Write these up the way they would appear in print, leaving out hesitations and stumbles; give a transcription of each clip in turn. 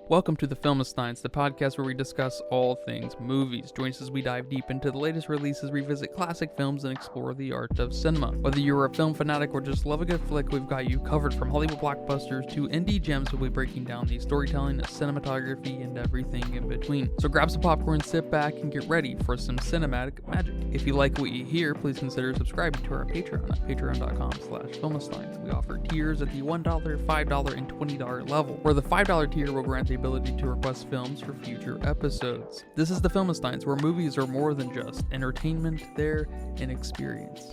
Welcome to the Filmistines, the podcast where we discuss all things movies. Join us as we dive deep into the latest releases, revisit classic films, and explore the art of cinema. Whether you're a film fanatic or just love a good flick, we've got you covered. From Hollywood blockbusters to indie gems, we'll be breaking down the storytelling, cinematography, and everything in between. So grab some popcorn, sit back, and get ready for some cinematic magic. If you like what you hear, please consider subscribing to our Patreon at patreon.com/Filmistines. We offer tiers at the $1, $5, and $20 level, where the $5 tier will grant the ability to request films for future episodes. This is the Filmistines, where movies are more than just entertainment, they're an experience.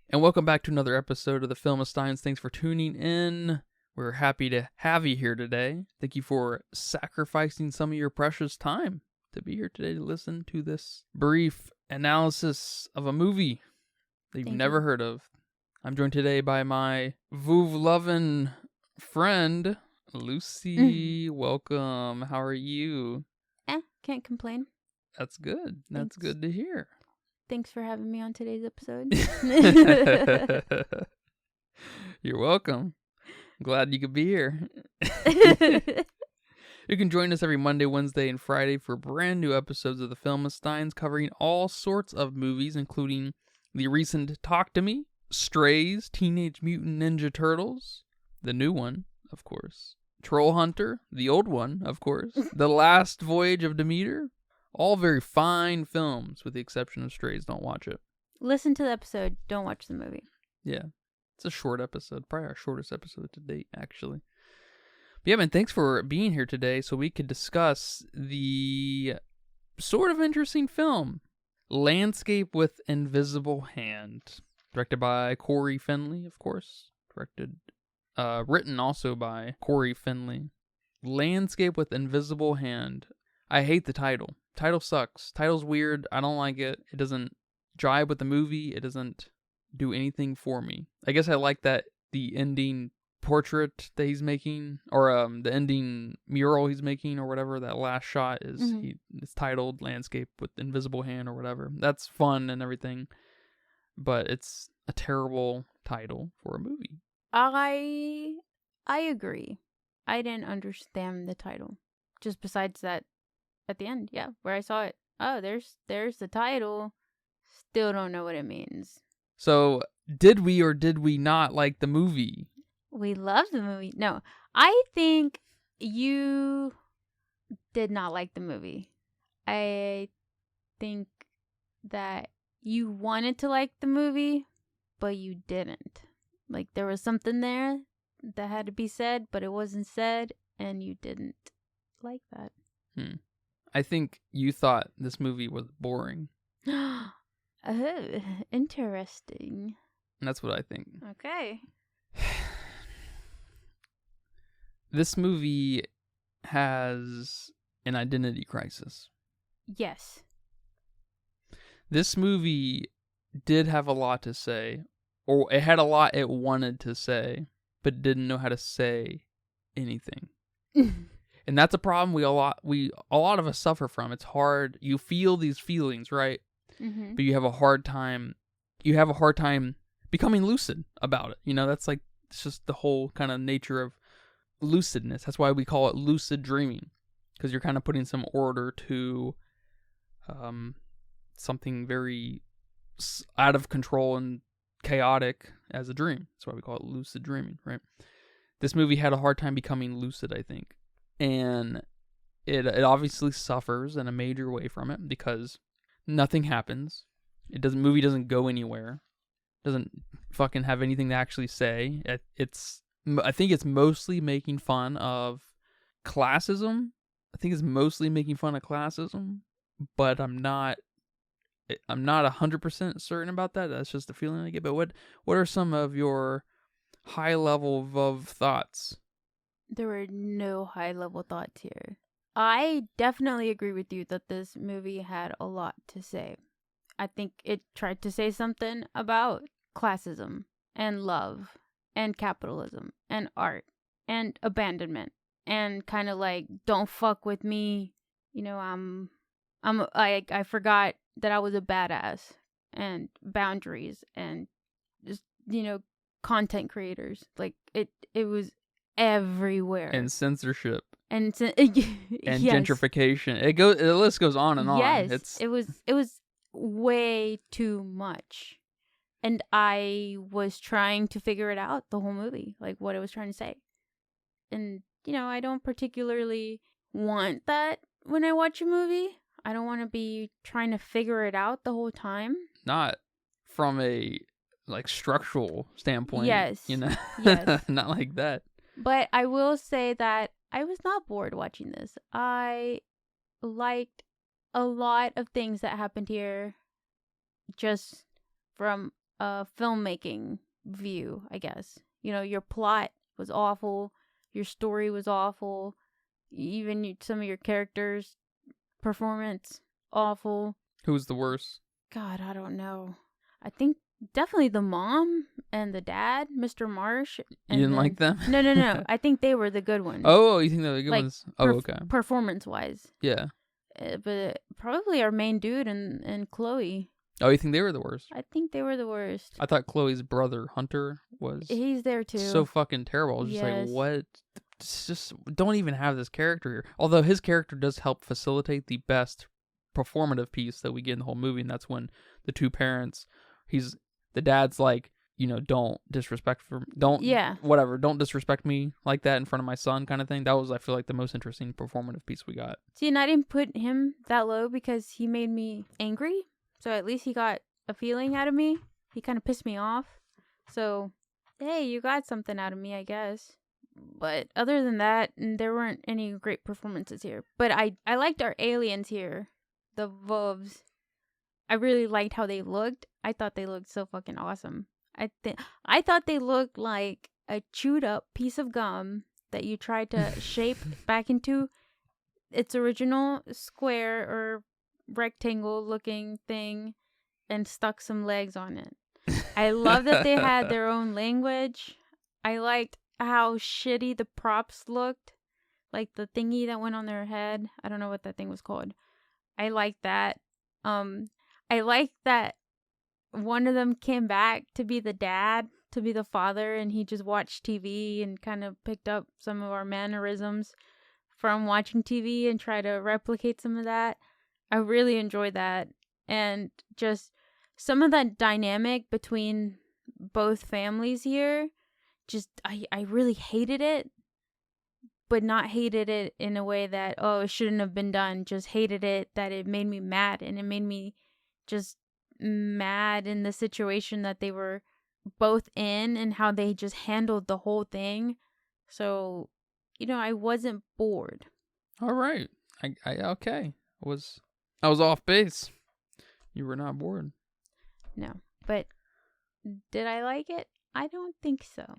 And welcome back to another episode of the Filmistines. Thanks for tuning in. We're happy to have you here today. Thank you for sacrificing some of your precious time to be here today to listen to this brief analysis of a movie that you've never heard of. I'm joined today by my Vuv-lovin' friend, Lucy. Welcome. How are you? Can't complain. That's good. That's Thanks. good to hear. Thanks for having me on today's episode. You're welcome. I'm glad you could be here. You can join us every Monday, Wednesday, and Friday for brand new episodes of the Filmistines covering all sorts of movies, including the recent Talk to Me, Strays, Teenage Mutant Ninja Turtles, the new one, of course, Troll Hunter, the old one, of course, The Last Voyage of Demeter, all very fine films, with the exception of Strays. Don't watch it. Listen to the episode. Don't watch the movie. Yeah, it's a short episode, probably our shortest episode to date, actually. But yeah, man, thanks for being here today so we could discuss the sort of interesting film, Landscape with Invisible Hand. Directed by Cory Finley, of course. Written also by Cory Finley. Landscape with Invisible Hand. I hate the title. Title sucks. Title's weird. I don't like it. It doesn't jive with the movie. It doesn't do anything for me. I guess I like that the ending portrait that he's making, or the ending mural he's making, or whatever, that last shot is, it's titled Landscape with Invisible Hand, or whatever. That's fun and everything. But it's a terrible title for a movie. I agree. I didn't understand the title. Just besides that, at the end, where I saw it. Oh, there's the title. Still don't know what it means. So, did we or did we not like the movie? We love the movie. No, I think you did not like the movie. I think that you wanted to like the movie, but you didn't. Like, there was something there that had to be said, but it wasn't said, and you didn't like that. I think you thought this movie was boring. Oh, interesting. And that's what I think. Okay. This movie has an identity crisis. Yes. This movie did have a lot to say, or it had a lot it wanted to say, but didn't know how to say anything. And that's a problem a lot of us suffer from. It's hard. You feel these feelings, right? Mm-hmm. But you have a hard time becoming lucid about it. You know, that's like, it's just the whole kind of nature of lucidness. That's why we call it lucid dreaming, because you're kind of putting some order to something very out of control and chaotic as a dream. That's why we call it lucid dreaming, right? This movie had a hard time becoming lucid, I think. And it obviously suffers in a major way from it, because nothing happens. Movie doesn't go anywhere. Doesn't fucking have anything to actually say. I think it's mostly making fun of classism. But I'm not 100% certain about that. That's just the feeling I get. But what are some of your high level of thoughts? There were no high level thoughts here. I definitely agree with you that this movie had a lot to say. I think it tried to say something about classism and love and capitalism and art and abandonment and kind of like, don't fuck with me. You know, I forgot that I was a badass, and boundaries, and just, you know, content creators. Like it was everywhere. And censorship And and yes. gentrification. The list goes on and on. Yes, it was way too much. And I was trying to figure it out the whole movie, like what it was trying to say. And, I don't particularly want that when I watch a movie. I don't want to be trying to figure it out the whole time. Not from a, like, structural standpoint. Yes. Yes. Not like that. But I will say that I was not bored watching this. I liked a lot of things that happened here just from a filmmaking view, I guess. Your plot was awful. Your story was awful. Even some of your characters' performance, awful. Who's the worst? God, I don't know. I think definitely the mom and the dad, Mr. Marsh. You didn't like them? No. I think they were the good ones. Oh, you think they were the good ones? Oh, okay. Performance-wise. Yeah. But probably our main dude and Chloe. Oh, you think they were the worst? I think they were the worst. I thought Chloe's brother, Hunter, was... He's there too. So fucking terrible. I was just Yes. like, what? It's just, don't even have this character here. Although his character does help facilitate the best performative piece that we get in the whole movie, and that's when the two parents, the dad's like, don't disrespect don't disrespect me like that in front of my son, kind of thing. That was, I feel like, the most interesting performative piece we got. See, and I didn't put him that low because he made me angry. So at least he got a feeling out of me. He kind of pissed me off. So, hey, you got something out of me, I guess. But other than that, there weren't any great performances here. But I liked our aliens here. The Vovs. I really liked how they looked. I thought they looked so fucking awesome. I thought they looked like a chewed up piece of gum that you tried to shape back into its original square or rectangle looking thing and stuck some legs on it. I love that they had their own language. I liked how shitty the props looked. Like the thingy that went on their head. I don't know what that thing was called. I liked that. I liked that one of them came back to be the dad, to be the father, and he just watched TV and kind of picked up some of our mannerisms from watching TV and try to replicate some of that. I really enjoyed that. And just some of that dynamic between both families here, just I really hated it, but not hated it in a way that, oh, it shouldn't have been done. Just hated it that it made me mad, and it made me just mad in the situation that they were both in and how they just handled the whole thing. So, I wasn't bored. All right. Okay. I was off base. You were not bored. No. But did I like it? I don't think so.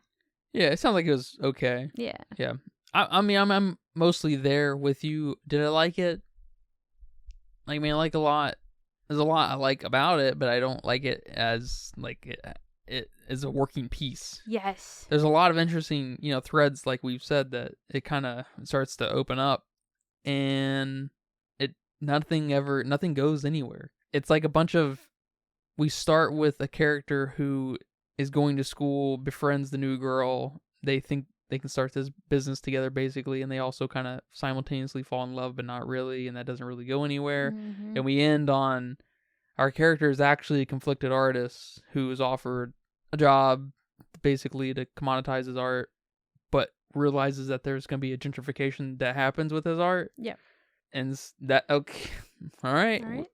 Yeah, it sounds like it was okay. Yeah. Yeah. I mean, I'm mostly there with you. Did I like it? I mean, I like a lot. There's a lot I like about it, but I don't like it as, like, it is a working piece. Yes. There's a lot of interesting, threads, like we've said, that it kind of starts to open up, and nothing goes anywhere. It's like we start with a character who is going to school, befriends the new girl. They think they can start this business together, basically, and they also kind of simultaneously fall in love, but not really, and that doesn't really go anywhere. Mm-hmm. And we end on our character is actually a conflicted artist who is offered a job, basically, to commoditize his art, but realizes that there's going to be a gentrification that happens with his art. Yeah. And that, okay, all right. All right.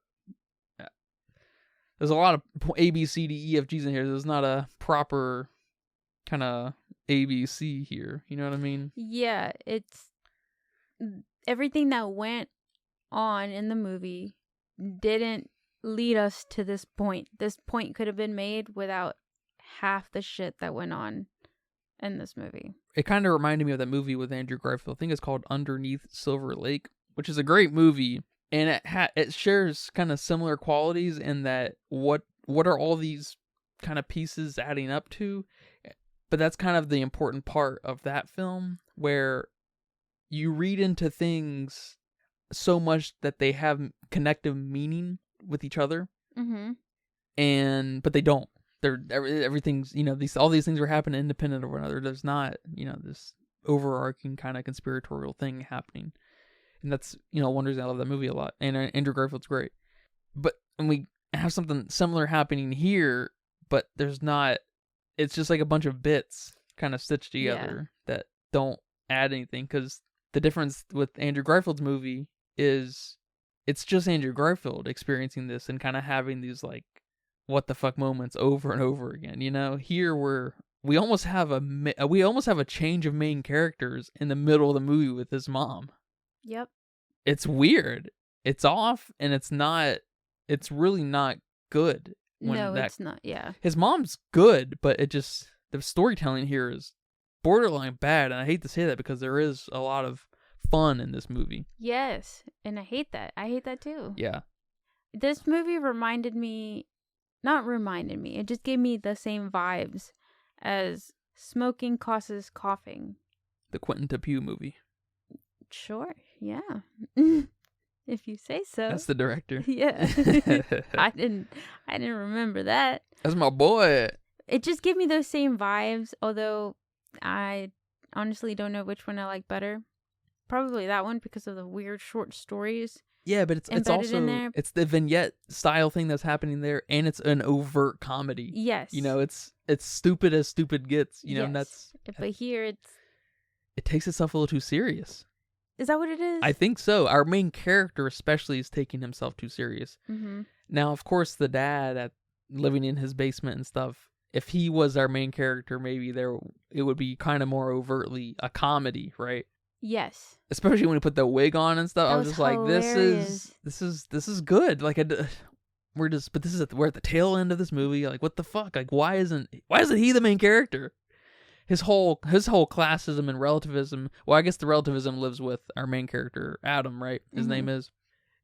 There's a lot of A, B, C, D, E, F, G's in here. There's not a proper kind of A, B, C here. You know what I mean? Yeah, it's everything that went on in the movie didn't lead us to this point. This point could have been made without half the shit that went on in this movie. It kind of reminded me of that movie with Andrew Garfield. I think it's called Underneath Silver Lake, which is a great movie. And it shares kind of similar qualities in that what are all these kind of pieces adding up to? But that's kind of the important part of that film, where you read into things so much that they have connective meaning with each other, Mm-hmm. but they don't. everything's, all these things are happening independent of one another. There's not, this overarching kind of conspiratorial thing happening. And that's, one reason I love that movie a lot. And Andrew Garfield's great. And we have something similar happening here, but there's not, it's just like a bunch of bits kind of stitched together that don't add anything. Because the difference with Andrew Garfield's movie is it's just Andrew Garfield experiencing this and kind of having these like what the fuck moments over and over again. Here we almost have a change of main characters in the middle of the movie with his mom. Yep. It's weird. It's off, and it's really not good. It's not. Yeah. His mom's good, but the storytelling here is borderline bad, and I hate to say that because there is a lot of fun in this movie. Yes, and I hate that. I hate that too. Yeah. This movie it just gave me the same vibes as Smoking Causes Coughing. The Quentin Dupieux movie. Sure, yeah. If you say so. That's the director. Yeah. I didn't remember that. That's my boy. It just gave me those same vibes, although I honestly don't know which one I like better. Probably that one because of the weird short stories. Yeah, but it's also in there. It's the vignette style thing that's happening there, and it's an overt comedy. Yes. It's stupid as stupid gets, yes. And that's. But here it takes itself a little too serious. Is that what it is? I think so. Our main character especially is taking himself too serious. Mm-hmm. Now, of course, the dad living in his basement and stuff, if he was our main character, maybe it would be kind of more overtly a comedy, right? Yes. Especially when he put the wig on and stuff. I was just hilarious. like, this is good. Like we're at the tail end of this movie. Like, what the fuck? Like, why isn't he the main character? His whole classism and relativism. Well, I guess the relativism lives with our main character, Adam, right? His name is.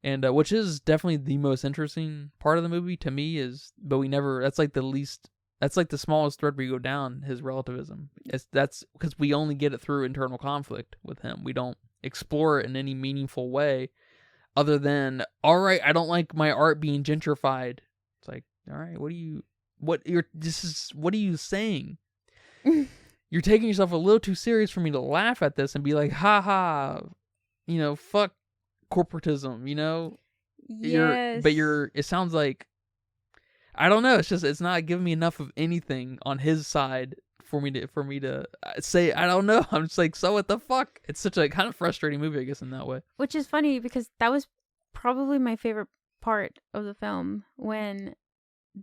And which is definitely the most interesting part of the movie to me that's like the smallest thread we go down, his relativism. That's because we only get it through internal conflict with him. We don't explore it in any meaningful way other than, all right, I don't like my art being gentrified. It's like, all right, what are you saying? You're taking yourself a little too serious for me to laugh at this and be like, ha ha, fuck corporatism, Yes. It sounds like, I don't know, it's not giving me enough of anything on his side for me to say, I don't know. I'm just like, so what the fuck? It's such a kind of frustrating movie, I guess, in that way. Which is funny because that was probably my favorite part of the film when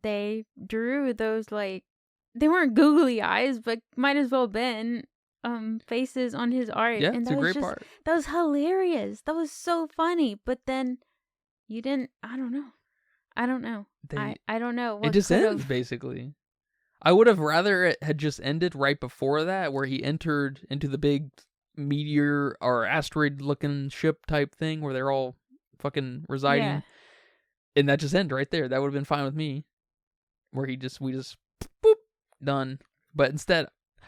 they drew those like, they weren't googly eyes, but might as well been faces on his art. Yeah, and it's a great part. That was hilarious. That was so funny. But then you didn't. I don't know. I don't know. What it just ends basically. I would have rather it had just ended right before that, where he entered into the big meteor or asteroid-looking ship type thing where they're all fucking residing, and that just ended right there. That would have been fine with me. Where we just boop. Done. But instead,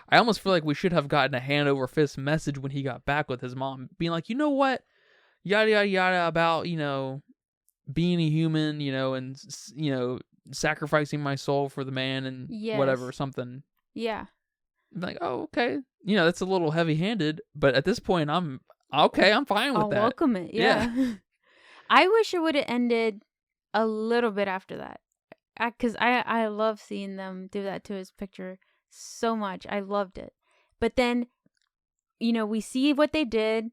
I almost feel like we should have gotten a hand over fist message when he got back with his mom, being like, you know what, yada yada yada about being a human, and sacrificing my soul for the man and whatever, something. Yeah. I'm like, oh, okay, that's a little heavy handed, but at this point I'm fine with I'll that. Welcome it. Yeah. I wish it would have ended a little bit after that. Because I love seeing them do that to his picture so much. I loved it. But then, we see what they did.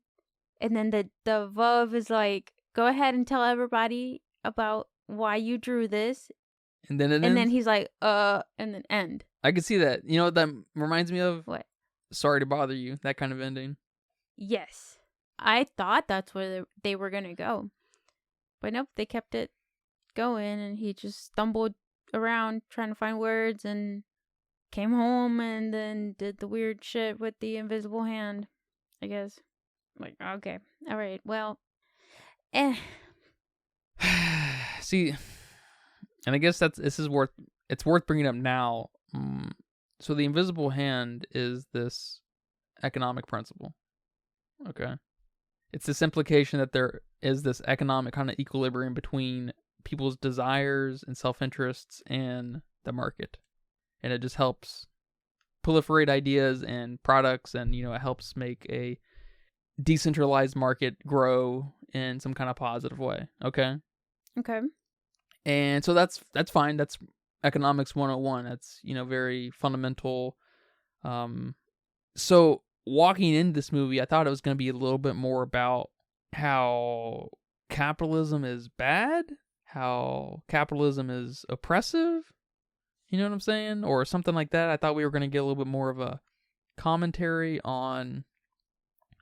And then the Vov is like, go ahead and tell everybody about why you drew this. And then then he's like, and then end. I could see that. You know what that reminds me of? What? Sorry to bother you. That kind of ending. Yes. I thought that's where they were going to go. But nope, they kept it going, and he just stumbled around trying to find words and came home and then did the weird shit with the invisible hand, I guess. Like, okay, all right, well, See, and I guess it's worth bringing up now. So the invisible hand is this economic principle. Okay, it's this implication that there is this economic kind of equilibrium between people's desires and self-interests and the market. and it just helps proliferate ideas and products, and it helps make a decentralized market grow in some kind of positive way. Okay. Okay. And so that's fine. That's economics 101. That's very fundamental. So walking into this movie, I thought it was going to be a little bit more about how capitalism is bad, how capitalism is oppressive. You know what I'm saying? Or something like that. I thought we were going to get a little bit more of a commentary on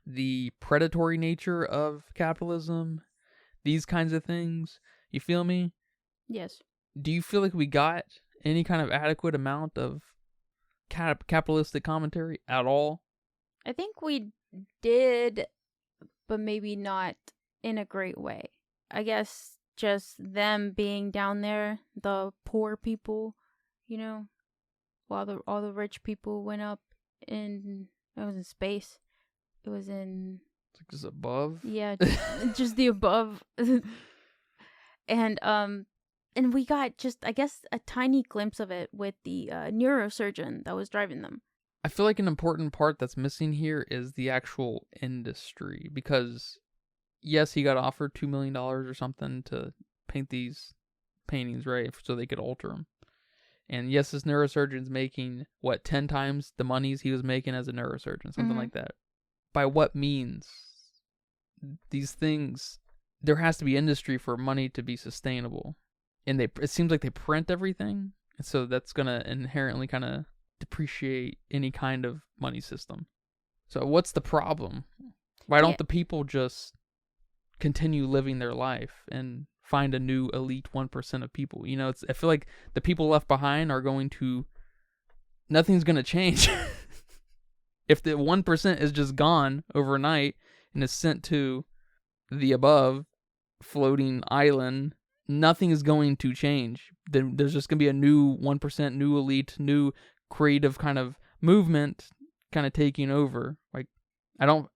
the predatory nature of capitalism, these kinds of things. You feel me? Yes. Do you feel like we got any kind of adequate amount of capitalistic commentary at all? I think we did, but maybe not in a great way. I guess just them being down there, the poor people, while all the rich people went up it was in space. It was in... It's like just above? Yeah, just the above. And we got just, I guess, a tiny glimpse of it with the neurosurgeon that was driving them. I feel like an important part that's missing here is the actual industry, because yes, he got offered $2 million or something to paint these paintings, right, so they could alter them. And yes, this neurosurgeon's making, 10 times the monies he was making as a neurosurgeon, something like that. By what means? These things, there has to be industry for money to be sustainable. And it seems like they print everything, and so that's going to inherently kind of depreciate any kind of money system. So what's the problem? Why don't the people just continue living their life and find a new elite 1% of people? I feel like the people left behind are nothing's going to change. If the 1% is just gone overnight and is sent to the above floating island, nothing is going to change. Then there's just going to be a new 1%, new elite, new creative kind of movement kind of taking over. Like, I don't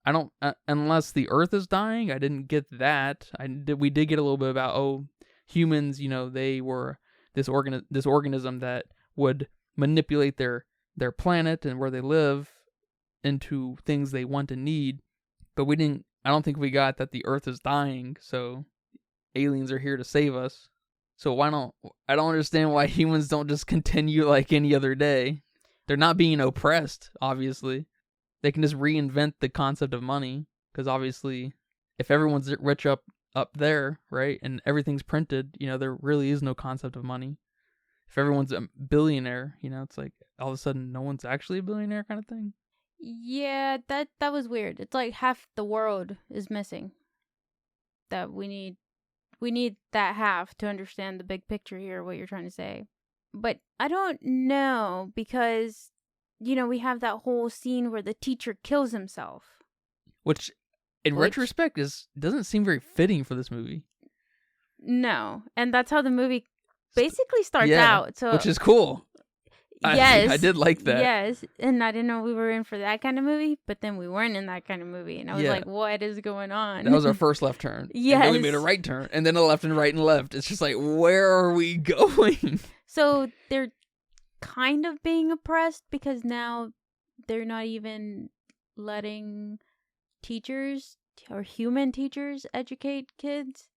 unless the earth is dying. I didn't get that. We did get a little bit about, humans, they were this organism that would manipulate their planet and where they live into things they want and need. But I don't think we got that the earth is dying, so aliens are here to save us. So I don't understand why humans don't just continue like any other day. They're not being oppressed, obviously. They can just reinvent the concept of money, because obviously if everyone's rich up there, right, and everything's printed, there really is no concept of money. If everyone's a billionaire, it's like all of a sudden no one's actually a billionaire kind of thing. Yeah, that was weird. It's like half the world is missing. That we need that half to understand the big picture here, what you're trying to say. But I don't know, because we have that whole scene where the teacher kills himself, which in retrospect doesn't seem very fitting for this movie. No, and that's how the movie basically starts out. So, which is cool. Yes, I did like that. Yes, and I didn't know we were in for that kind of movie, but then we weren't in that kind of movie, and I was like, "What is going on?" That was our first left turn. Yes, and then we made a right turn, and then a left and right and left. It's just like, where are we going? So they're kind of being oppressed because now they're not even letting teachers or human teachers educate kids,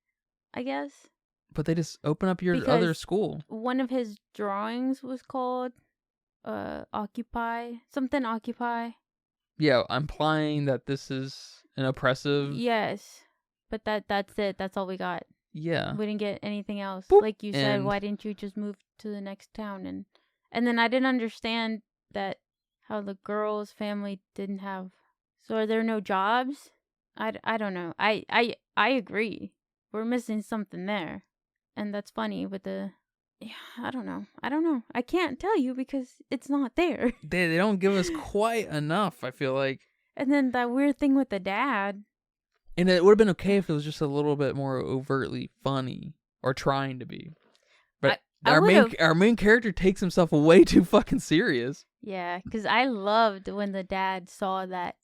I guess. But they just open up your other school. One of his drawings was called Occupy. Yeah, implying that this is an oppressive... Yes, but that's it. That's all we got. Yeah. We didn't get anything else. Boop. Like you said, why didn't you just move to the next town? And then I didn't understand that how the girl's family didn't have... So are there no jobs? I don't know. I agree. We're missing something there. And that's funny with the... Yeah, I don't know. I can't tell you because it's not there. They don't give us quite enough, I feel like. And then that weird thing with the dad. And it would have been okay if it was just a little bit more overtly funny, or trying to be. But our main character takes himself way too fucking serious. Yeah, because I loved when the dad saw that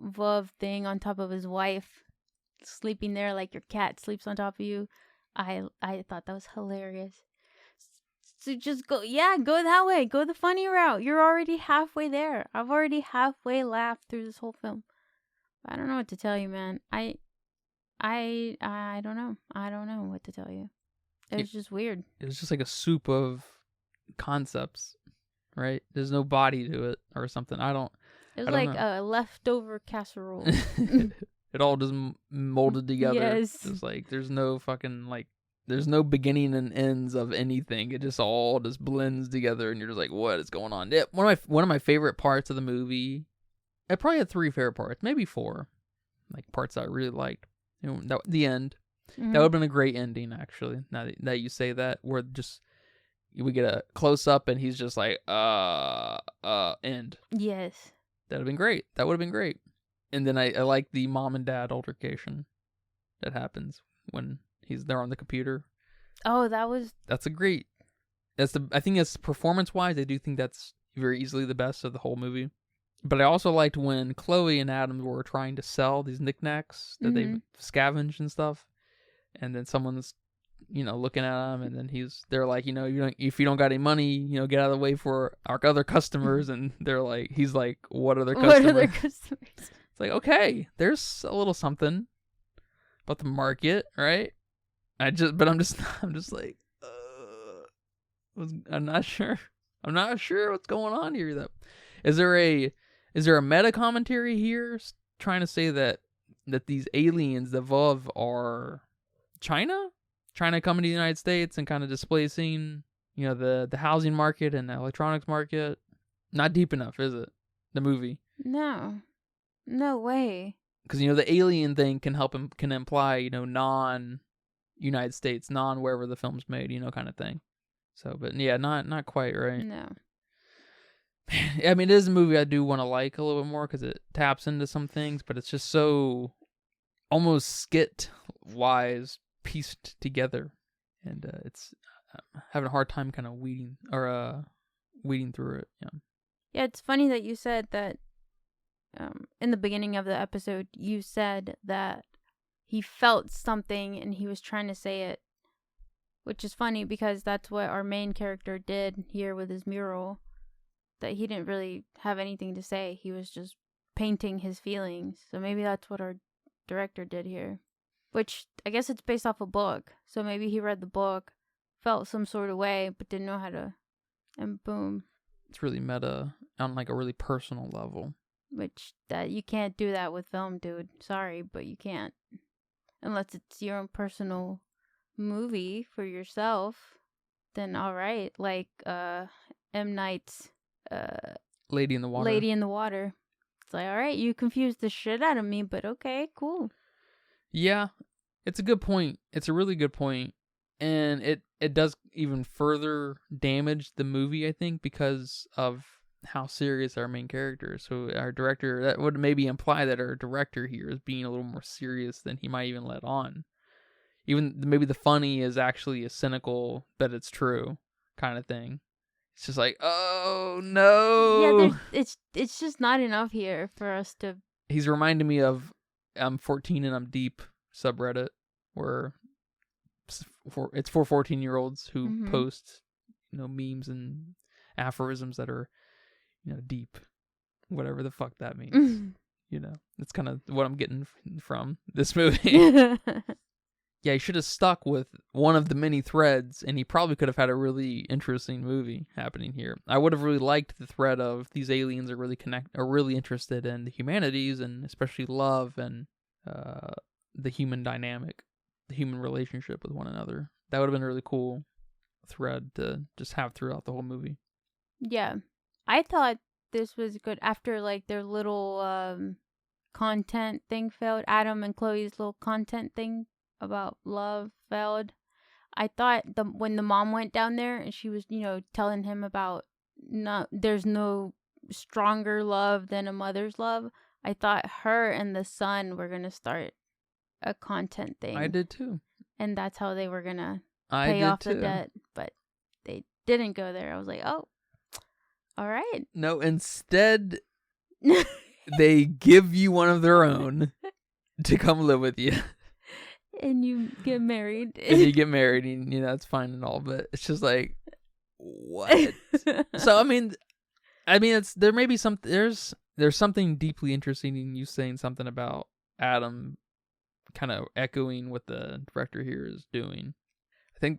Vov thing on top of his wife, sleeping there like your cat sleeps on top of you. I thought that was hilarious. So just go that way. Go the funny route. You're already halfway there. I've already halfway laughed through this whole film. I don't know what to tell you, man. I don't know. I don't know what to tell you. It was just weird. It was just like a soup of concepts, right? There's no body to it or something. It was like a leftover casserole. It all just molded together. Yes. It's like there's no fucking like there's no beginning and ends of anything. It just all just blends together, and you're just like, what is going on? Yeah, one of my favorite parts of the movie. I probably had 3 favorite parts, maybe 4, like parts I really liked. You know, the end. Mm-hmm. That would have been a great ending, actually. Now that you say that, where just we get a close up and he's just like, end. Yes. That would have been great. That would have been great. And then I like the mom and dad altercation that happens when he's there on the computer. Oh, that's a great. I think that's performance wise. I do think that's very easily the best of the whole movie. But I also liked when Chloe and Adam were trying to sell these knickknacks that they've scavenged and stuff, and then someone's, looking at them, and then they're like, if you don't got any money, get out of the way for our other customers, and he's like, what other customers? What other customers? It's like, okay, there's a little something about the market, right? I'm just like, I'm not sure. I'm not sure what's going on here. Though, is there a meta commentary here trying to say that these aliens, the Vov, are China coming to the United States and kind of displacing, the housing market and the electronics market? Not deep enough, is it? The movie? No way. Because the alien thing can imply non-United States, non-wherever the film's made, kind of thing. So, but yeah, not quite right. No. I mean, it is a movie I do want to like a little bit more because it taps into some things, but it's just so almost skit-wise pieced together, and it's having a hard time kind of weeding through it. Yeah, it's funny that you said that. In the beginning of the episode, you said that he felt something and he was trying to say it, which is funny because that's what our main character did here with his mural. That he didn't really have anything to say. He was just painting his feelings. So maybe that's what our director did here. Which, I guess it's based off a book. So maybe he read the book, felt some sort of way, but didn't know how to... And boom. It's really meta on like a really personal level. Which, that you can't do that with film, dude. Sorry, but you can't. Unless it's your own personal movie for yourself. Then alright. Like, M. Night's... Lady in the Water. It's like, all right, you confused the shit out of me, but okay, cool. Yeah, it's a good point. It's a really good point. And it does even further damage the movie, I think, because of how serious our main character is. So our director, that would maybe imply that our director here is being a little more serious than he might even let on. Even maybe the funny is actually a cynical, but it's true kind of thing. It's just like, oh no. Yeah, it's just not enough here for us to. He's reminding me of I'm 14 and I'm deep subreddit where it's for 14-year-olds who post, memes and aphorisms that are, deep, whatever the fuck that means. That's kind of what I'm getting from this movie. Yeah, he should have stuck with one of the many threads, and he probably could have had a really interesting movie happening here. I would have really liked the thread of these aliens are really interested in the humanities, and especially love and the human dynamic, the human relationship with one another. That would have been a really cool thread to just have throughout the whole movie. Yeah, I thought this was good after like their little content thing failed. Adam and Chloe's little content thing about love failed. I thought when the mom went down there and she was, telling him about there's no stronger love than a mother's love. I thought her and the son were gonna start a content thing. I did too. And that's how they were gonna pay off the debt, but they didn't go there. I was like, oh, all right. No, instead they give you one of their own to come live with you. And you get married. And you get married, and that's fine and all, but it's just like, what? So it's there may be some there's something deeply interesting in you saying something about Adam kind of echoing what the director here is doing.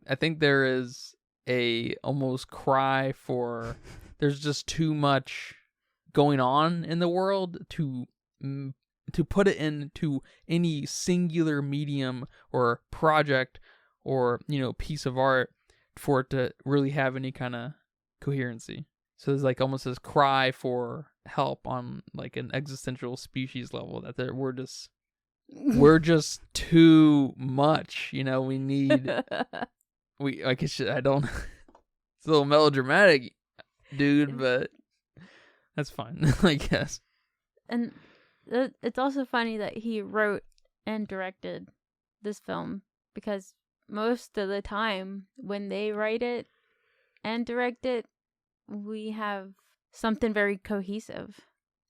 I think there is a almost cry for there's just too much going on in the world to put it into any singular medium or project or piece of art for it to really have any kind of coherency. So there's like almost this cry for help on like an existential species level that we're just too much. We need I don't. It's a little melodramatic, dude, but that's fine, I guess. And it's also funny that he wrote and directed this film, because most of the time when they write it and direct it, we have something very cohesive,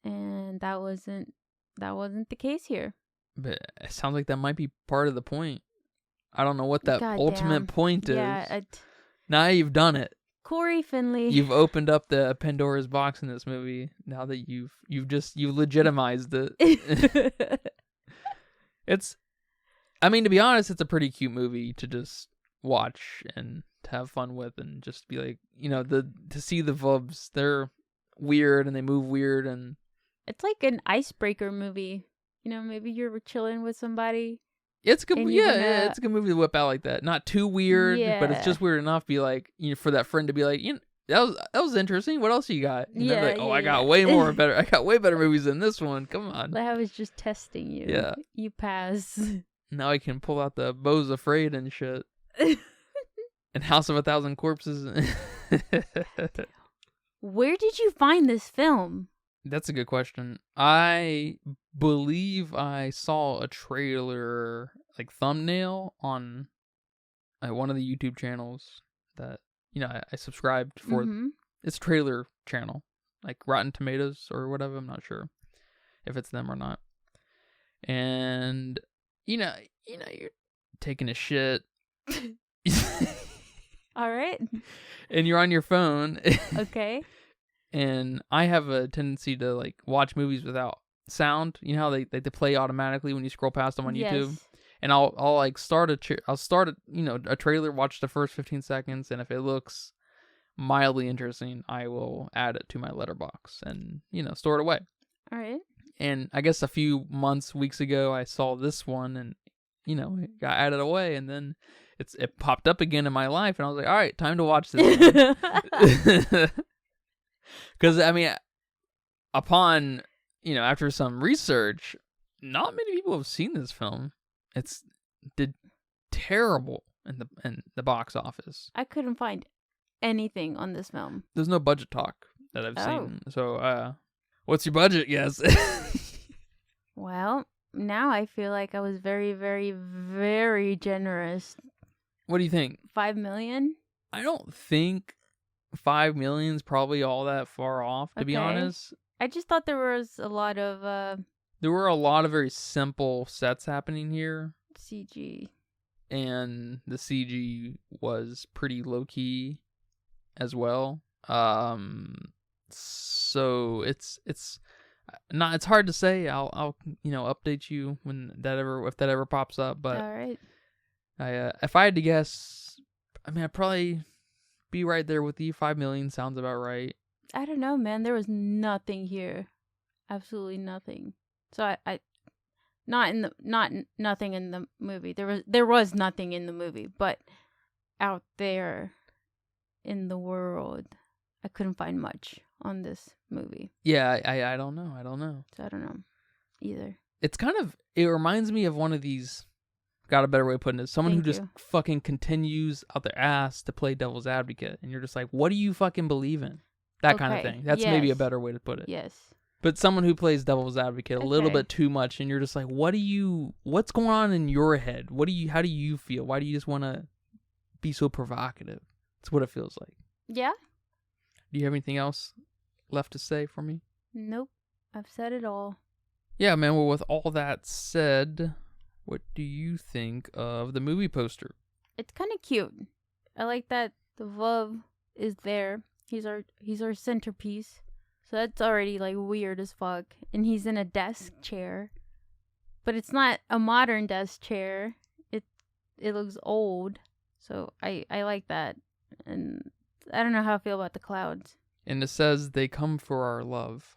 and that wasn't the case here. But it sounds like that might be part of the point. I don't know what that God ultimate damn. point is. Yeah, Now you've done it. Cory Finley. You've opened up the Pandora's box in this movie. Now that you've legitimized it. To be honest, it's a pretty cute movie to just watch and to have fun with, and just be like, to see the vubs. They're weird and they move weird, and it's like an icebreaker movie. Maybe you're chilling with somebody. It's good. Yeah, it's a good movie to whip out like that. Not too weird, but it's just weird enough. Be like, for that friend to be like, that was interesting. What else you got? I got way more better. I got way better movies than this one. Come on. Like, I was just testing you. Yeah, you pass. Now I can pull out the Beau's Afraid and shit, and House of a Thousand Corpses. Where did you find this film? That's a good question. I believe I saw a trailer, like thumbnail, on one of the YouTube channels that I subscribed for. Mm-hmm. It's a trailer channel, like Rotten Tomatoes or whatever. I'm not sure if it's them or not. And you're taking a shit. All right. And you're on your phone. Okay. And I have a tendency to like watch movies without sound. You know how they play automatically when you scroll past them on YouTube. And I'll like start a trailer, watch the first 15 seconds, and if it looks mildly interesting, I will add it to my letterbox and store it away. All right. And I guess a few weeks ago, I saw this one, and it got added away, and then it popped up again in my life, and I was like, all right, time to watch this one. Because, upon, after some research, not many people have seen this film. It's did terrible in the box office. I couldn't find anything on this film. There's no budget talk that I've seen. So, what's your budget? Yes. Well, now I feel like I was very, very, very generous. What do you think? 5 million? I don't think 5 million's probably all that far off, to be honest. I just thought there was a lot of there were a lot of very simple sets happening here. CG. And the CG was pretty low key as well. So it's hard to say. I'll update you if that ever pops up, but all right. If I had to guess, I'd probably be right there with you. 5 million sounds about right. I don't know, man. There was nothing here, absolutely nothing. So I nothing in the movie. There was nothing in the movie, but out there in the world, I couldn't find much on this movie. Yeah, I don't know. So I don't know either. It reminds me of one of these. Got a better way of putting it. Someone who just fucking continues out their ass to play devil's advocate. And you're just like, what do you fucking believe in? That kind of thing. That's maybe a better way to put it. Yes. But someone who plays devil's advocate a little bit too much, and you're just like, what's going on in your head? How do you feel? Why do you just want to be so provocative? That's what it feels like. Yeah. Do you have anything else left to say for me? Nope. I've said it all. Yeah, man. Well, with all that said, what do you think of the movie poster? It's kind of cute. I like that the Vov is there. He's our centerpiece. So that's already like weird as fuck. And he's in a desk chair. But it's not a modern desk chair. It looks old. So I like that. And I don't know how I feel about the clouds. And it says they come for our love.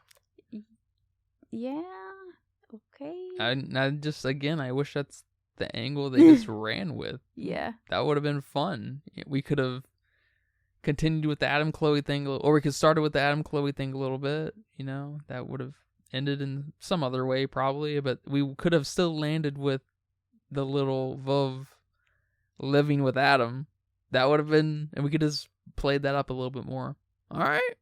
Yeah. Okay. I just, again, I wish that's the angle they just ran with. Yeah. That would have been fun. We could have continued with the Adam Chloe thing, or we could start with the Adam Chloe thing a little bit, you know? That would have ended in some other way, probably, but we could have still landed with the little Vov living with Adam. That would have been, and we could just played that up a little bit more. All right.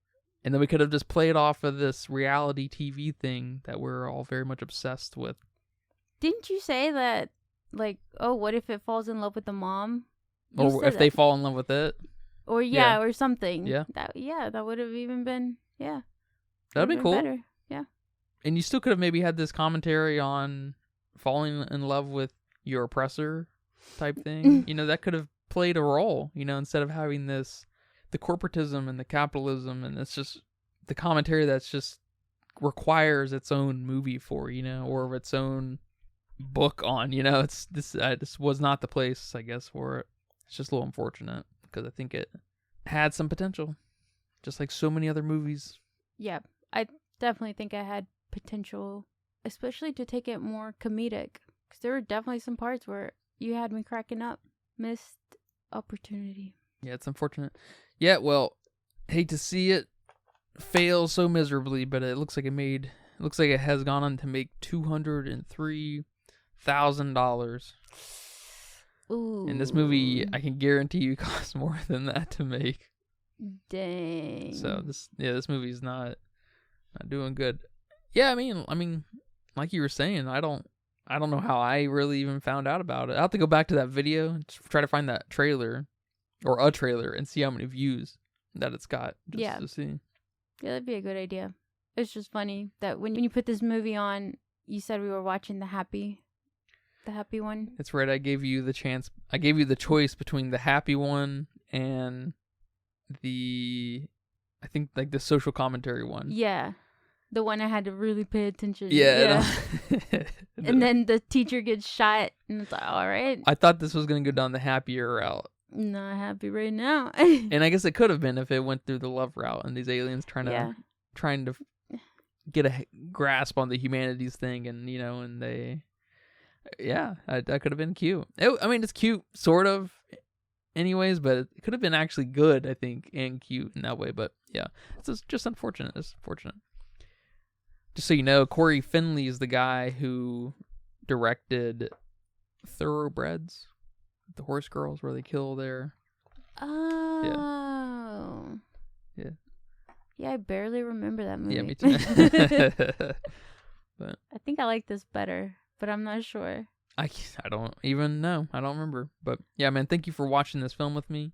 And then we could have just played off of this reality TV thing that we're all very much obsessed with. Didn't you say that, like, oh, what if it falls in love with the mom? Or if they fall in love with it. Or yeah, or something. Yeah. That would have even been, yeah. That'd be cool. Better. Yeah. And you still could have maybe had this commentary on falling in love with your oppressor type thing. You know, that could have played a role, you know, instead of having this, the corporatism and the capitalism, and it's just the commentary that's just requires its own movie for, you know, or its own book on, you know. It's this was not the place, I guess, for it. It's just a little unfortunate because I think it had some potential, just like so many other movies. Yeah, I definitely think I had potential, especially to take it more comedic, because there were definitely some parts where you had me cracking up. Missed opportunity. Yeah, it's unfortunate. Yeah, well, hate to see it fail so miserably, but it looks like it has gone on to make $203,000. Ooh. And this movie, I can guarantee you, costs more than that to make. Dang. So this movie's not doing good. Yeah, I mean, like you were saying, I don't know how I really even found out about it. I'll have to go back to that video and try to find that trailer or a trailer and see how many views that it's got. Just to see. Yeah, that'd be a good idea. It's just funny that when you put this movie on, you said we were watching the happy one. That's right. I gave you the choice between the happy one and I think like the social commentary one. Yeah. The one I had to really pay attention. Yeah. And then the teacher gets shot, and it's like, all right. I thought this was going to go down the happier route. Not happy right now. And I guess it could have been if it went through the love route and these aliens trying to get a grasp on the humanities thing, and, you know, and they, that could have been cute. It's cute, sort of, anyways, but it could have been actually good, I think, and cute in that way. But yeah, it's just unfortunate. It's unfortunate. Just so you know, Cory Finley is the guy who directed Thoroughbreds, the horse girls where they kill their... Oh. Yeah. Yeah, I barely remember that movie. Yeah, me too. But I think I like this better, but I'm not sure. I don't even know. I don't remember. But yeah, man, thank you for watching this film with me.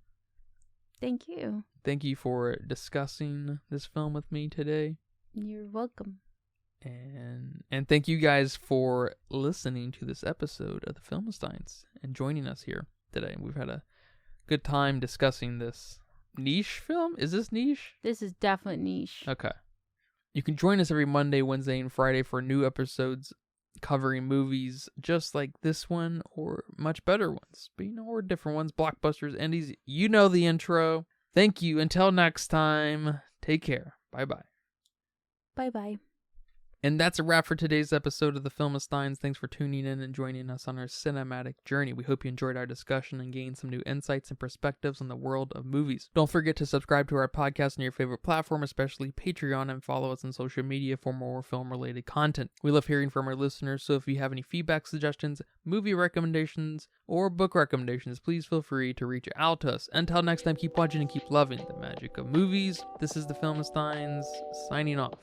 Thank you. Thank you for discussing this film with me today. You're welcome. And thank you guys for listening to this episode of the Filmsteins and joining us here today. We've had a good time discussing this niche film. Is this niche? This is definitely niche. Okay. You can join us every Monday, Wednesday, and Friday for new episodes covering movies just like this one or much better ones, but or different ones, blockbusters, indies. You know the intro. Thank you. Until next time, take care. Bye-bye. Bye-bye. And that's a wrap for today's episode of the Filmsteins. Thanks for tuning in and joining us on our cinematic journey. We hope you enjoyed our discussion and gained some new insights and perspectives on the world of movies. Don't forget to subscribe to our podcast on your favorite platform, especially Patreon, and follow us on social media for more film-related content. We love hearing from our listeners, so if you have any feedback, suggestions, movie recommendations, or book recommendations, please feel free to reach out to us. Until next time, keep watching and keep loving the magic of movies. This is the Filmsteins, signing off.